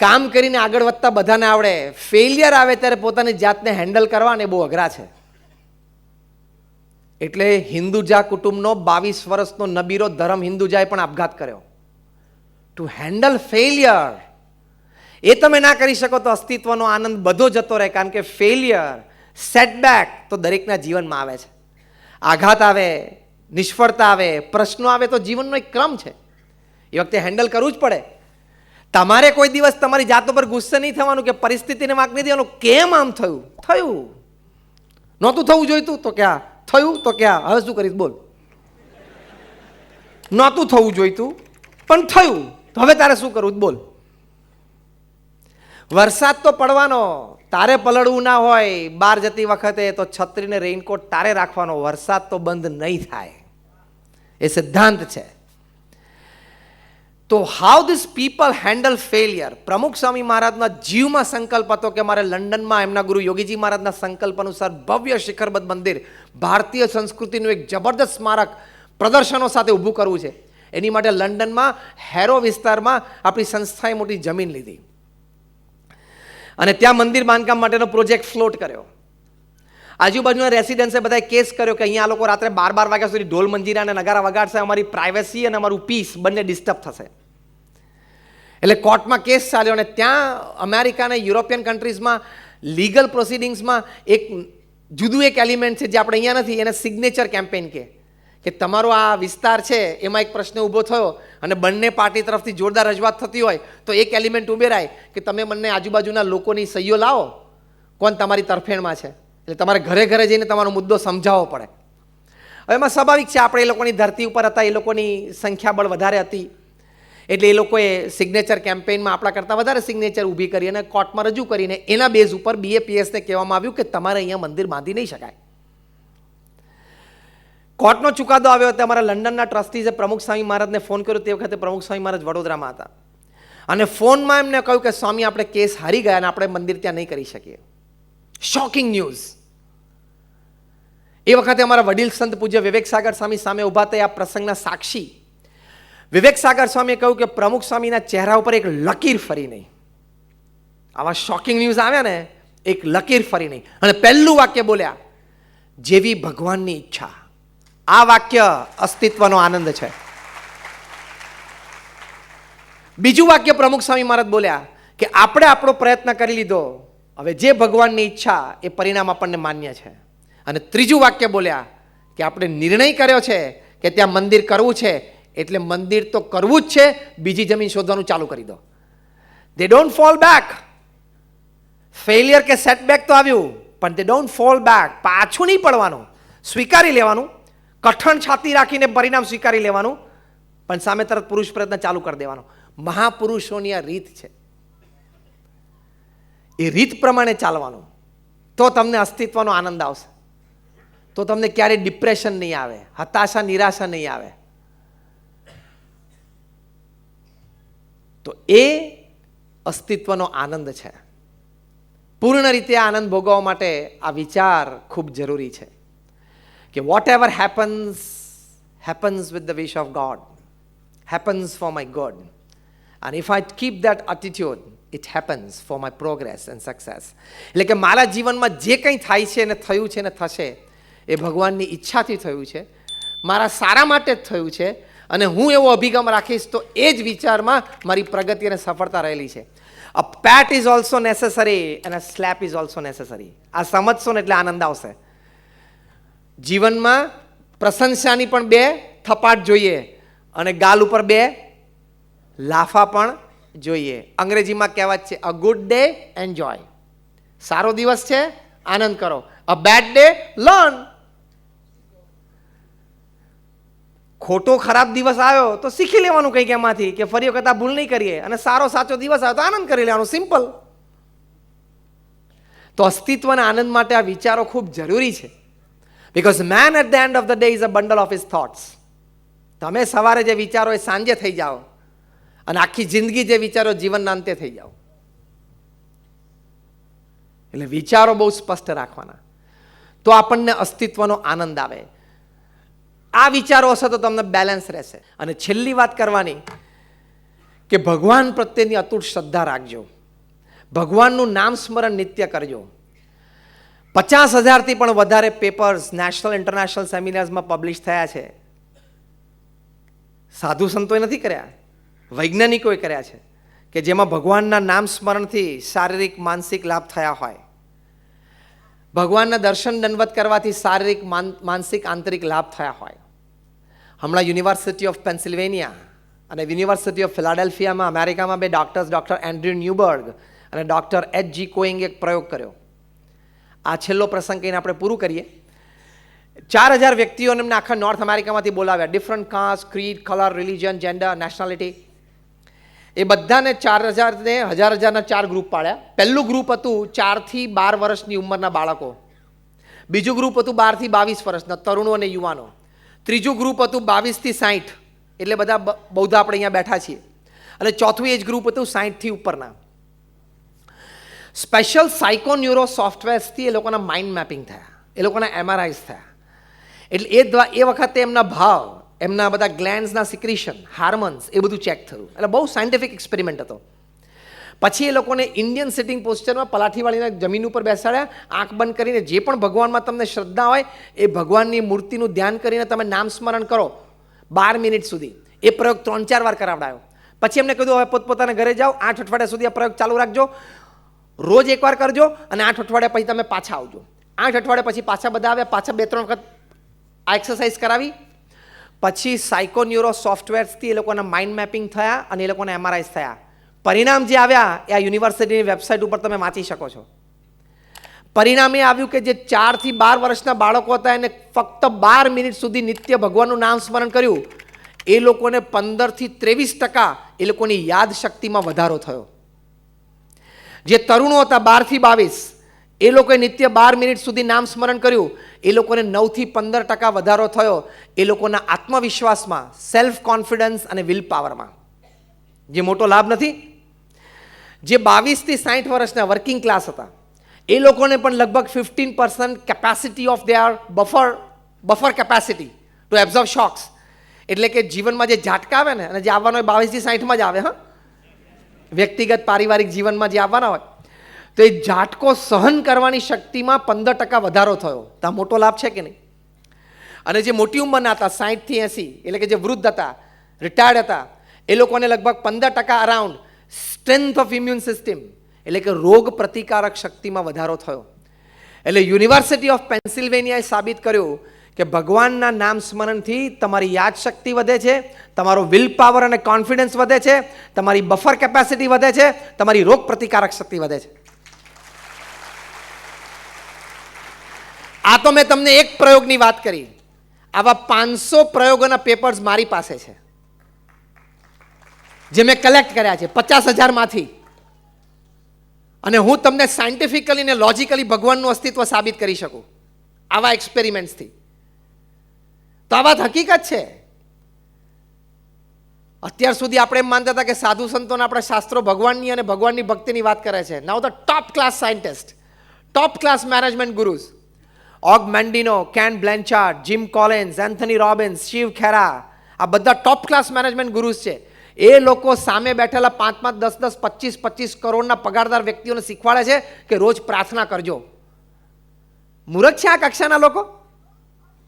કામ કરીને આગળ વધતા બધાને આવડે, ફેલિયર આવે ત્યારે પોતાની જાતને હેન્ડલ કરવાને બહુ અઘરા છે. એટલે હિન્દુજા કુટુંબનો 22 વર્ષનો નબીરો ધર્મ હિન્દુજાએ પણ આપઘાત કર્યો. ટુ હેન્ડલ ફેલિયર એ તમે ના કરી શકો તો અસ્તિત્વનો આનંદ બધો જતો રહે. કારણ કે ફેલિયર, સેટબેક તો દરેકના જીવનમાં આવે છે. આઘાત આવે, નિષ્ફળતા આવે, પ્રશ્નો આવે તો જીવનનો એક ક્રમ છે. એ વખતે હેન્ડલ કરવું જ પડે. તમારે કોઈ દિવસ તમારી જાત ઉપર ગુસ્સે નહીં થવાનું કે પરિસ્થિતિને વાંક નહીં દેવાનું. કેમ આમ થયું? થયું. નહોતું થવું જોઈતું તો ક્યાં થયું, તો ક્યાં હવે શું કરીશ બોલ. નહોતું થવું જોઈતું પણ થયું, તો હવે તારે શું કરવું બોલ. વરસાદ તો પડવાનો, તારે પલળવું ના હોય બહાર જતી વખતે તો છત્રીને રેઇનકોટ તારે રાખવાનો. વરસાદ તો બંધ નહીં થાય, એ સિદ્ધાંત છે. તો how this people handle failure. પ્રમુખ સ્વામી મહારાજના જીવમાં સંકલ્પ હતો કે મારે લંડનમાં એમના ગુરુ યોગીજી મહારાજના સંકલ્પ અનુસાર ભવ્ય શિખરબદ્ધ મંદિર, ભારતીય સંસ્કૃતિનું એક જબરદસ્ત સ્મારક પ્રદર્શનો સાથે ઊભું કરવું છે. એની માટે લંડનમાં હેરો વિસ્તારમાં આપણી સંસ્થાએ મોટી જમીન લીધી અને ત્યાં મંદિર બાંધકામ માટેનો પ્રોજેક્ટ ફ્લોટ કર્યો. આજુબાજુના રેસિડન્સે બધાએ કેસ કર્યો કે અહીંયા આ લોકો રાત્રે 12 વાગ્યા સુધી ઢોલ મંજીરા અને નગારા વગાડશે, અમારી પ્રાઇવસી અને અમારું પીસ બંને ડિસ્ટર્બ થશે. એટલે કોર્ટમાં કેસ ચાલ્યો અને ત્યાં અમેરિકા અને યુરોપિયન કન્ટ્રીઝમાં લીગલ પ્રોસિડિંગ્સમાં એક જુદું એક એલિમેન્ટ છે જે આપણે અહીંયા નથી, એને સિગ્નેચર કેમ્પેન કે તમારો આ વિસ્તાર છે એમાં એક પ્રશ્ન ઊભો થયો અને બંને પાર્ટી તરફથી જોરદાર રજૂઆત થતી હોય તો એક એલિમેન્ટ ઉમેરાય કે તમે બંને આજુબાજુના લોકોની સહીઓ લાવો કોણ તમારી તરફેણમાં છે. એટલે તમારે ઘરે ઘરે જઈને તમારો મુદ્દો સમજાવવો પડે. હવે એમાં સ્વાભાવિક છે, આપણે એ લોકોની ધરતી ઉપર હતા, એ લોકોની સંખ્યાબળ વધારે હતી એટલે એ લોકોએ સિગ્નેચર કેમ્પેઇનમાં આપણા કરતાં વધારે સિગ્નેચર ઊભી કરી અને કોર્ટમાં રજૂ કરીને એના બેઝ ઉપર BAPSને કહેવામાં આવ્યું કે તમારે અહીંયા મંદિર બાંધી નહીં શકાય. કોર્ટનો ચુકાદો આવ્યો હતો. અમારા લંડનના ટ્રસ્ટીઝે પ્રમુખ સ્વામી મહારાજને ફોન કર્યો. તે વખતે પ્રમુખ સ્વામી મહારાજ વડોદરામાં હતા અને ફોનમાં એમને કહ્યું કે સ્વામી આપણે કેસ હારી ગયા અને આપણે મંદિર ત્યાં નહીં કરી શકીએ. Shocking news. એ વખતે અમારા વડીલ સંત પૂજ્ય વિવેક સાગર સ્વામી સામે ઊભા થયા, આ પ્રસંગના સાક્ષી. વિવેક સાગર સ્વામીએ કહ્યું કે પ્રમુખ સ્વામીના ચહેરા ઉપર એક લકીર ફરી નહીં. આવા શોકિંગ ન્યૂઝ આવ્યા ને, એક લકીર ફરી નહીં. અને પહેલું વાક્ય બોલ્યા, જેવી ભગવાનની ઈચ્છા. આ વાક્ય અસ્તિત્વનો આનંદ છે. બીજું વાક્ય પ્રમુખ સ્વામી મહારાજ બોલ્યા કે આપણે આપણો પ્રયત્ન કરી લીધો, હવે જે ભગવાનની ઈચ્છા એ પરિણામ આપણને માન્ય છે. અને ત્રીજું વાક્ય બોલ્યા કે આપણે નિર્ણય કર્યો છે કે ત્યાં મંદિર કરવું છે એટલે મંદિર તો કરવું જ છે, બીજી જમીન શોધવાનું ચાલુ કરી દો. દે ડોન્ટ ફોલ બેક. ફેલિયર કે સેટબેક તો આવ્યું પણ દે ડોન્ટ ફોલ બેક. પાછું નહીં પડવાનું, સ્વીકારી લેવાનું, કઠણ છાતી રાખીને પરિણામ સ્વીકારી લેવાનું, પણ સામે તરત પુરુષ પ્રયત્ન ચાલુ કરી દેવાનો. મહાપુરુષોની આ રીત છે. એ રીત પ્રમાણે ચાલવાનું તો તમને અસ્તિત્વનો આનંદ આવશે. તો તમને ક્યારેય ડિપ્રેશન નહીં આવે, હતાશા નિરાશા નહીં આવે. તો એ અસ્તિત્વનો આનંદ છે. પૂર્ણ રીતે આનંદ ભોગવવા માટે આ વિચાર ખૂબ જરૂરી છે કે whatever happens happens with the wish of God, happens for my God, and if I keep that attitude it happens for my progress and success. એટલે કે મારા જીવનમાં જે કંઈ થાય છે ને થયું છે ને થશે એ ભગવાનની ઈચ્છાથી થયું છે, મારા સારા માટે જ થયું છે અને હું એવો અભિગમ રાખીશ તો એ જ વિચારમાં મારી પ્રગતિ અને સફળતા રહેલી છે. A pat is also necessary and a slap is also necessary. આ સમજશો ને એટલે આનંદ આવશે. જીવનમાં પ્રશંસાની પણ 2 થપાટ જોઈએ અને ગાલ ઉપર 2 લાફા પણ જોઈએ. અંગ્રેજીમાં કહેવત છે, અ ગુડ ડે એન્જોય. સારો દિવસ છે આનંદ કરો, અ બેડ ડે લર્ન. ખોટો ખરાબ દિવસ આવ્યો તો શીખી લેવાનું કંઈક એમાંથી કે ફરી વખત આ ભૂલ નહીં કરીએ, અને સારો સાચો દિવસ આવ્યો તો આનંદ કરી લેવાનો. સિમ્પલ. તો અસ્તિત્વના આનંદ માટે આ વિચારો ખૂબ જરૂરી છે. Because man at the end of the day is a bundle of his thoughts. તમે સવારે જે વિચારો એ સાંજે થઈ જાઓ અને આખી જિંદગી જે વિચારો જીવનના અંતે થઈ જાઓ. એટલે વિચારો બહુ સ્પષ્ટ રાખવાના તો આપણને અસ્તિત્વનો આનંદ આવે. આ વિચારો હશે તો તમને બેલેન્સ રહેશે. અને છેલ્લી વાત કરવાની કે ભગવાન પ્રત્યેની અતૂટ શ્રદ્ધા રાખજો, ભગવાનનું નામ સ્મરણ નિત્ય કરજો. 50,000થી પણ વધારે પેપર્સ નેશનલ ઇન્ટરનેશનલ સેમિનાર્સમાં પબ્લિશ થયા છે. સાધુ સંતોએ નથી કર્યા, વૈજ્ઞાનિકોએ કર્યા છે, કે જેમાં ભગવાનના નામ સ્મરણથી શારીરિક માનસિક લાભ થયા હોય, ભગવાનના દર્શન દંડવત કરવાથી શારીરિક માનસિક આંતરિક લાભ થયા હોય. હમણાં યુનિવર્સિટી ઓફ પેન્સિલ્વેનિયા અને યુનિવર્સિટી ઓફ ફિલાડેલ્ફિયામાં અમેરિકામાં બે ડૉક્ટર્સ, ડૉક્ટર એન્ડ્રુ ન્યુબર્ગ અને ડૉક્ટર H.G. કોઈંગે એક પ્રયોગ કર્યો. આ છેલ્લો પ્રસંગ કહીને આપણે પૂરું કરીએ. 4,000 વ્યક્તિઓને એમને આખા નોર્થ અમેરિકામાંથી બોલાવ્યા, different caste, creed, colour, religion, gender, nationality. એ બધાને 4,000ને 1,000 4 ગ્રુપ પાડ્યા. પહેલું ગ્રુપ હતું 4 થી 12 વર્ષની ઉંમરના બાળકો, બીજું ગ્રુપ હતું 12 થી 22 વર્ષના તરુણો અને યુવાનો, ત્રીજું ગ્રુપ હતું 22 થી 60, એટલે બધા બૌદ્ધ આપણે અહીંયા બેઠા છીએ, અને ચોથું એજ ગ્રુપ હતું 60 થી ઉપરના. સ્પેશિયલ સાયકોન્યુરો સોફ્ટવેર્સથી એ લોકોના માઇન્ડ મેપિંગ થયા, એ લોકોના MRIs થયા. એટલે એ વખતે એમના ભાવ, એમના બધા ગ્લેન્ડ્સના સિક્રિશન, હાર્મોન્સ, એ બધું ચેક થયું. એટલે બહુ સાયન્ટિફિક એક્સપેરિમેન્ટ હતો. પછી એ લોકોને ઇન્ડિયન સિટિંગ પોસ્ચરમાં પલાઠીવાળીને જમીન ઉપર બેસાડ્યા, આંખ બંધ કરીને જે પણ ભગવાનમાં તમને શ્રદ્ધા હોય એ ભગવાનની મૂર્તિનું ધ્યાન કરીને તમે નામ સ્મરણ કરો 12 મિનિટ સુધી. એ પ્રયોગ 3-4 વાર કરાવડાયો. પછી એમને કીધું હવે પોતપોતાના ઘરે જાઓ, 8 અઠવાડિયા સુધી આ પ્રયોગ ચાલુ રાખજો, રોજ એકવાર કરજો અને 8 અઠવાડિયા પછી તમે પાછા આવજો. 8 અઠવાડિયા પછી પાછા બધા આવ્યા, પાછા 2-3 વખત આ એક્સરસાઇઝ કરાવી. પછી સાયકોન્યુરો સોફ્ટવેર્સથી એ લોકોના માઇન્ડ મેપિંગ થયા અને એ લોકોના MRIs થયા. પરિણામ જે આવ્યા એ આ યુનિવર્સિટીની વેબસાઇટ ઉપર તમે વાંચી શકો છો. પરિણામ એ આવ્યું કે જે 4 થી 12 વર્ષના બાળકો હતા એને ફક્ત 12 મિનિટ સુધી નિત્ય ભગવાનનું નામ સ્મરણ કર્યું, એ લોકોને 15 થી 23% એ લોકોની યાદ શક્તિમાં વધારો થયો. જે તરુણો હતા 12 થી 22, એ લોકોએ નિત્ય 12 મિનિટ સુધી નામ સ્મરણ કર્યું, એ લોકોને 9 થી 15% વધારો થયો એ લોકોના આત્મવિશ્વાસમાં, સેલ્ફ કોન્ફિડન્સ અને વિલ પાવરમાં. જે મોટો લાભ નથી. જે 22 થી 60 વર્ષના વર્કિંગ ક્લાસ હતા એ લોકોને પણ લગભગ 15% capacity of their buffer capacity two absorb shocks, એટલે કે જીવનમાં જે ઝાટકા આવે ને, અને જે આવવાનો હોય 22 થી 60માં જ આવે, હા, વ્યક્તિગત પારિવારિક જીવનમાં જે આવવાના હોય, તો એ ઝાટકો સહન કરવાની શક્તિમાં 15% વધારો થયો. તો આ મોટો લાભ છે કે નહીં? અને જે મોટી ઉંમરના હતા 60 થી 80, એટલે કે જે વૃદ્ધ હતા, રિટાયર્ડ હતા, એ લોકોને લગભગ 15% around strength of immune system, એટલે કે રોગ પ્રતિકારક શક્તિમાં વધારો થયો. એટલે યુનિવર્સિટી ઓફ પેન્સિલ્વેનિયાએ સાબિત કર્યું કે ભગવાનના નામ સ્મરણથી તમારી યાદશક્તિ વધે છે, તમારો વિલ પાવર અને કોન્ફિડન્સ વધે છે, તમારી બફર કેપેસિટી વધે છે, તમારી રોગ પ્રતિકારક શક્તિ વધે છે. આ તો મેં તમને એક પ્રયોગની વાત કરી. આવા 500 પ્રયોગોના પેપર્સ મારી પાસે છે જે મેં કલેક્ટ કર્યા છે 50,000માંથી, અને હું તમને સાયન્ટિફિકલી ને લોજિકલી ભગવાનનું અસ્તિત્વ સાબિત કરી શકું આવા એક્સપેરિમેન્ટ્સથી. તો આ વાત હકીકત છે. અત્યાર સુધી આપણે એમ માનતા હતા કે સાધુ સંતોને આપણા શાસ્ત્રો ભગવાનની અને ભગવાનની ભક્તિની વાત કરે છે. Now the top class scientist, top class management gurus, Og Mandino, Ken Blanchard, Jim Collins, Anthony Robbins, Shiv Khera, આ બધા ટોપ ક્લાસ મેનેજમેન્ટ ગુરુઝ છે. એ લોકો સામે બેઠેલા 5-5, 10-10, 25-25 કરોડના પગારદાર વ્યક્તિઓને શીખવાડે છે કે રોજ પ્રાર્થના કરજો. મૂર્ખ છે આ કક્ષાના લોકો?